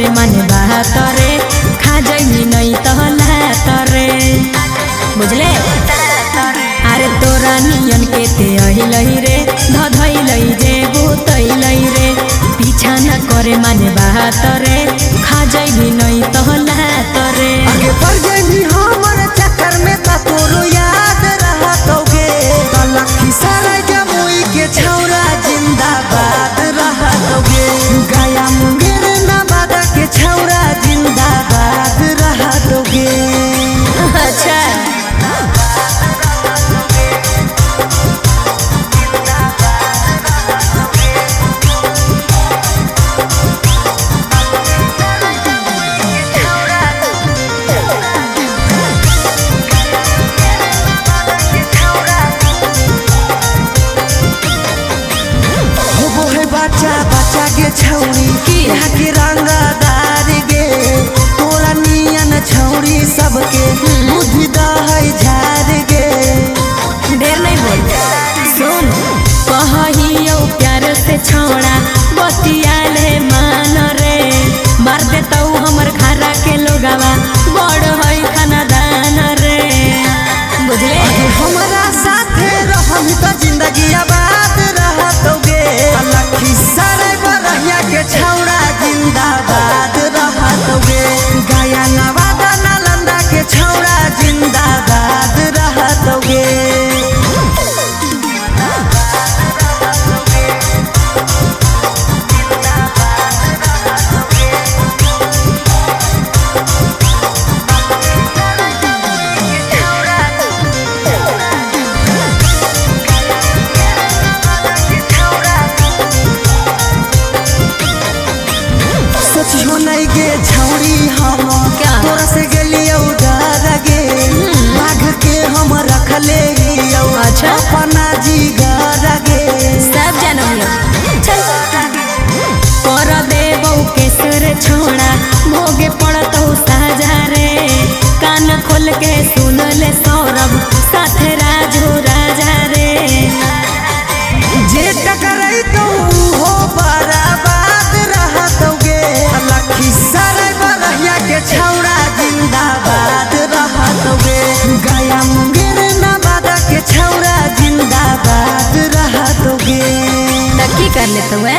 करे माने बात रे खा जाई नहीं तहला तरे बुझले। अरे तोरा नियन के ते अहिलई रे धधइलई जे भूतइलई रे पीछा न करे माने बात रे खा जाई नहीं तहला तरे आगे बढ़ जाई हमर चक्कर में त तोरो याद रहतोगे लखी सारा जमुई के छौरा जिंदाबाद रहतोगे गया मुंगेर नवादा के छौरा जिंदाबाद रहतोगे। अच्छा बच्चा के छौरी यहाँ के रंगदार गे तोरा नियन छौरी सबके बुद्धि दहै झाड़ गे। ढेर नहीं बोल सुन कहियो प्यार से छौड़ा बतियाल है मान रे मार देता हमर घरा के लोगवा बड़ है खानदान रे बुझले। हमारा साथे रहम त जिंदगी आबाद रहतोगे लखी सारे बरहिया के छौड़ा जिंदाबाद रहतोगे गया नवादा नालंदा के छौड़ा जिंदाबाद रहतोगे। सोचियो नहीं गे छौरी हम तोरा से गेलियो डर गे बाघ के हम रखले हियो अच्छा अपना जिगर गे सब जानम चल कर देबो केसर छोड़ा भोगे पड़तो साजा रे कान खोल के सुन ले सौरभ साथे राजू राजा रे जे टकराई तो हो बराबाद रहतोगे लखी सारे बरहिया के छौड़ा जिंदाबाद रहतोगे गया मुंगेर नवादा के छौड़ा जिंदाबाद रहतोगे। की कर लेते हुए